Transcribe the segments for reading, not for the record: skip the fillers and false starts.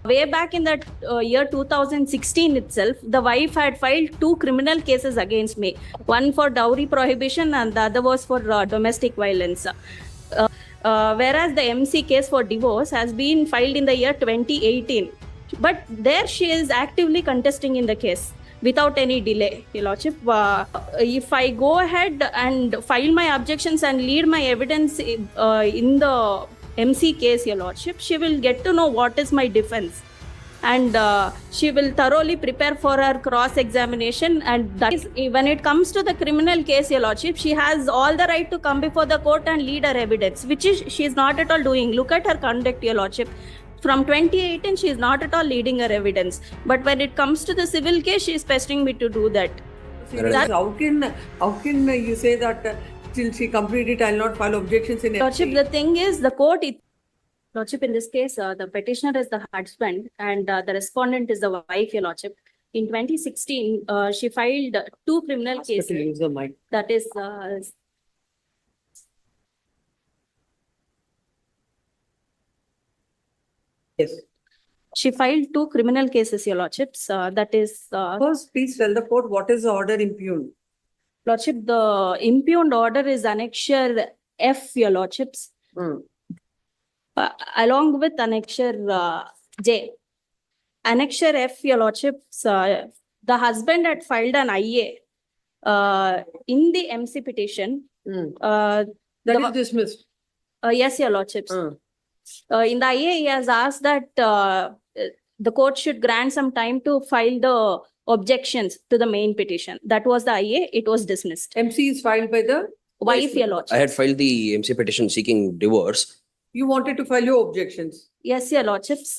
Way back in the year 2016 itself, the wife had filed 2 criminal cases against me. One for dowry prohibition and the other was for domestic violence. Whereas the MC case for divorce has been filed in the year 2018. But there she is actively contesting in the case without any delay, Your Lordship. If I go ahead and file my objections and lead my evidence in the MC case, Your Lordship, she will get to know what is my defense. And she will thoroughly prepare for her cross-examination. And that is, when it comes to the criminal case, Your Lordship, she has all the right to come before the court and lead her evidence, which is she is not at all doing. Look at her conduct, Your Lordship. From 2018, she is not at all leading her evidence. But when it comes to the civil case, she is pestering me to do that. How can you say that till she completed, I will not file objections in Lordship, the thing is, the court... Lordship, in this case, the petitioner is the husband and the respondent is the wife, Your Lordship. In 2016, she filed 2 criminal cases. That is... yes. She filed 2 criminal cases, Your Lordships. That is... First, please tell the court what is the order impugned. Lordship, the impugned order is Annexure F, Your Lordships. Along with Annexure J. Annexure F, Your Lordships, the husband had filed an IA in the MC petition. That is dismissed. Yes, Your Lordships. In the IA, he has asked that the court should grant some time to file the objections to the main petition. That was the IA. It was dismissed. MC is filed by the wife, Your Lordship. I had filed the MC petition seeking divorce. You wanted to file your objections. Yes, Your Lordships,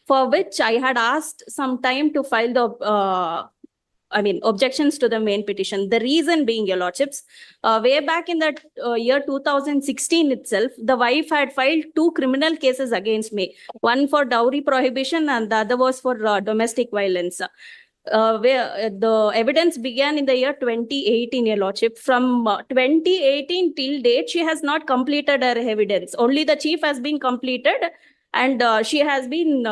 for which I had asked some time to file the objections to the main petition. The reason being, Your Lordships, way back in the year 2016 itself, the wife had filed 2 criminal cases against me. One for dowry prohibition and the other was for domestic violence. Where the evidence began in the year 2018, Your Lordship. From 2018 till date, she has not completed her evidence. Only the chief has been completed and she has been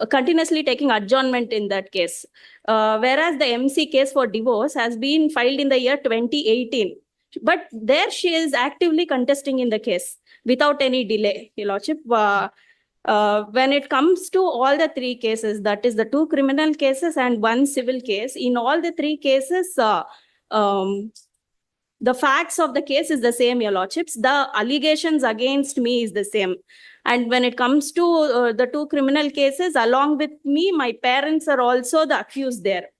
continuously taking adjournment in that case. Whereas the MC case for divorce has been filed in the year 2018. But there she is actively contesting in the case without any delay, Your Lordship. When it comes to all the 3 cases, that is the 2 criminal cases and 1 civil case, in all the 3 cases, the facts of the case is the same, Your Lordships. The allegations against me is the same. And when it comes to the 2 criminal cases, along with me, my parents are also the accused there.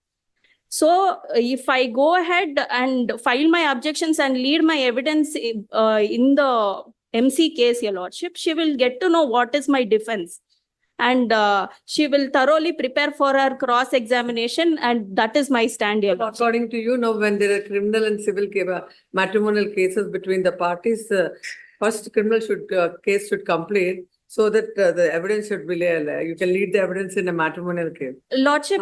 So if I go ahead and file my objections and lead my evidence in the MC case, Your Lordship, she will get to know what is my defense. And she will thoroughly prepare for her cross-examination. And that is my stand, Your Lordship. According to you, now when there are criminal and civil matrimonial cases between the parties, first criminal case should complete so that the evidence should be you can lead the evidence in a matrimonial case. Lordship,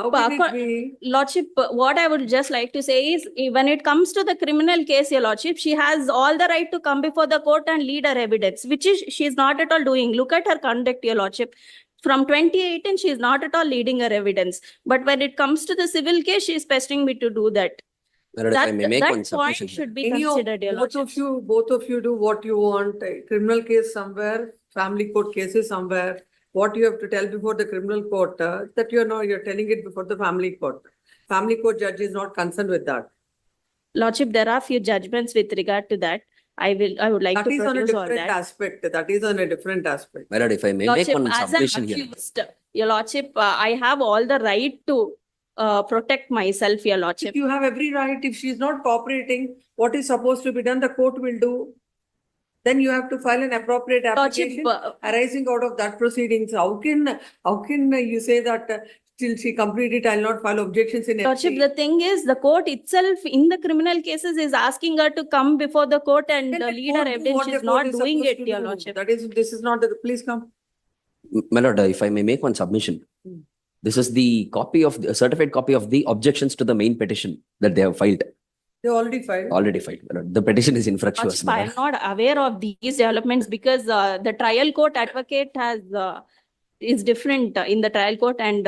Lordship, what I would just like to say is, when it comes to the criminal case, Your Lordship, she has all the right to come before the court and lead her evidence, which is she is not at all doing. Look at her conduct, Your Lordship. From 2018, she is not at all leading her evidence. But when it comes to the civil case, she is pestering me to do that. That point should be considered, Your Lordship. Both of you do what you want. A criminal case somewhere, family court cases somewhere. What you have to tell before the criminal court, that you're telling it before the family court. Family court judge is not concerned with that. Lordship, there are few judgments with regard to that. I would like to produce all that. That is on a different aspect. My lord, if I may Lordship, make one as submission an here. accused, Your Lordship, I have all the right to protect myself, Your Lordship. You have every right. If she is not cooperating, what is supposed to be done, the court will do. Then you have to file an appropriate application arising out of that proceedings. How can you say that till she completed, I will not file objections in Lordship, the thing is, the court itself in the criminal cases is asking her to come before the court and lead her evidence. She is not doing it, Your Lordship. This is not the, please come. My lord, if I may make one submission. This is the certified copy of the objections to the main petition that they have filed. They already filed. Already filed. The petition is infructuous. I am not aware of these developments because the trial court advocate has is different in the trial court, and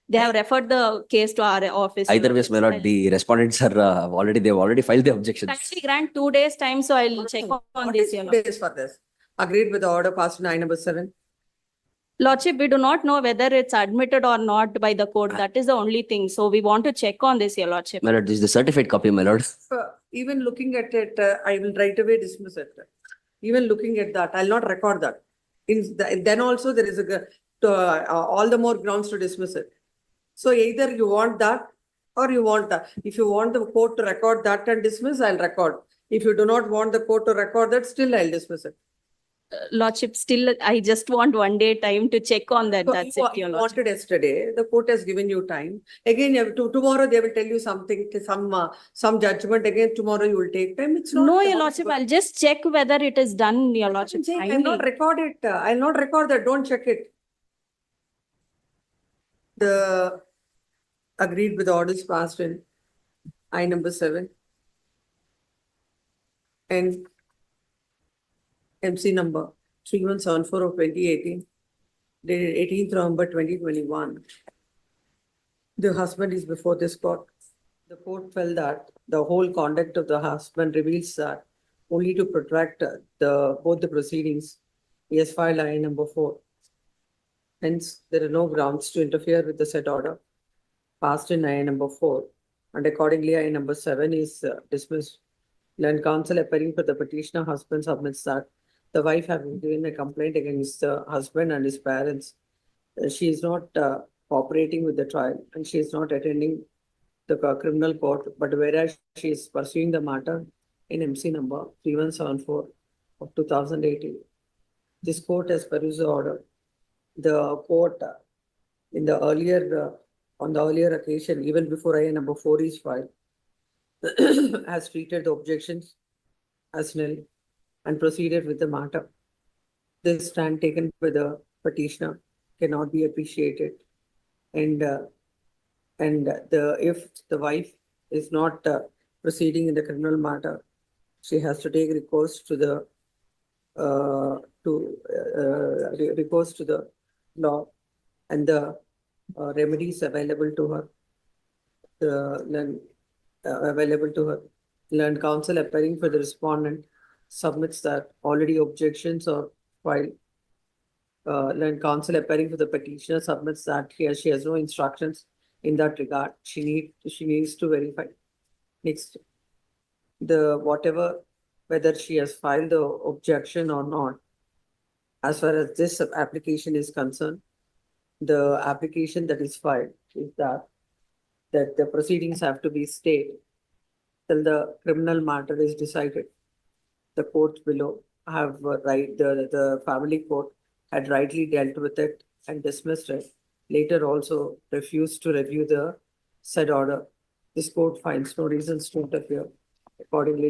they have referred the case to our office. Either ways, my lord, the respondents are they've already filed the objections. Kindly grant 2 days time, so I'll check on What this, is your 2 lordship. days for this? Agreed with the order passed in I number 7. Lordship, we do not know whether it's admitted or not by the court. That is the only thing. So we want to check on this, your lordship. My lord, this is the certified copy, my lord. Even looking at it, I will right away dismiss it. Even looking at that, I'll not record that. Then also there is all the more grounds to dismiss it. So either you want that or you want that. If you want the court to record that and dismiss, I'll record. If you do not want the court to record that, still I'll dismiss it. Lordship, still, I just want 1 day time to check on that. So That's you it, your lordship. wanted yesterday, the court has given you time. Again, you have tomorrow they will tell you something, some judgment. Again, tomorrow you will take time. It's not. No, your lordship, I'll just check whether it is done, your lordship. I'll not record it. I'll not record that. Don't check it. The agreed with the orders passed in I number 7 and MC number 3174 of 2018, dated 18th November 2021. The husband is before this court. The court felt that the whole conduct of the husband reveals that only to protract both the proceedings, he has filed I number 4. Hence, there are no grounds to interfere with the said order passed in I number 4, and accordingly I number 7 is dismissed. Land counsel appearing for the petitioner husband submits that the wife having given a complaint against the husband and his parents, she is not cooperating with the trial and she is not attending the criminal court, but whereas she is pursuing the matter in MC number 3174 of 2018. This court has perused the order. The court in the earlier on the earlier occasion, even before I number 4 is filed, has treated the objections as nil and proceeded with the matter. This stand taken by the petitioner cannot be appreciated, and if the wife is not proceeding in the criminal matter, she has to take recourse to the recourse to the law and the remedies available to her. Available to her. Land counsel appearing for the respondent submits that already objections are filed. Land counsel appearing for the petitioner submits that she has no instructions in that regard. She needs to verify. Next, whether she has filed the objection or not, as far as this application is concerned, the application that is filed is that the proceedings have to be stayed till the criminal matter is decided. The court below have the family court had rightly dealt with it and dismissed it. Later also refused to review the said order. This court finds no reasons to interfere. Accordingly,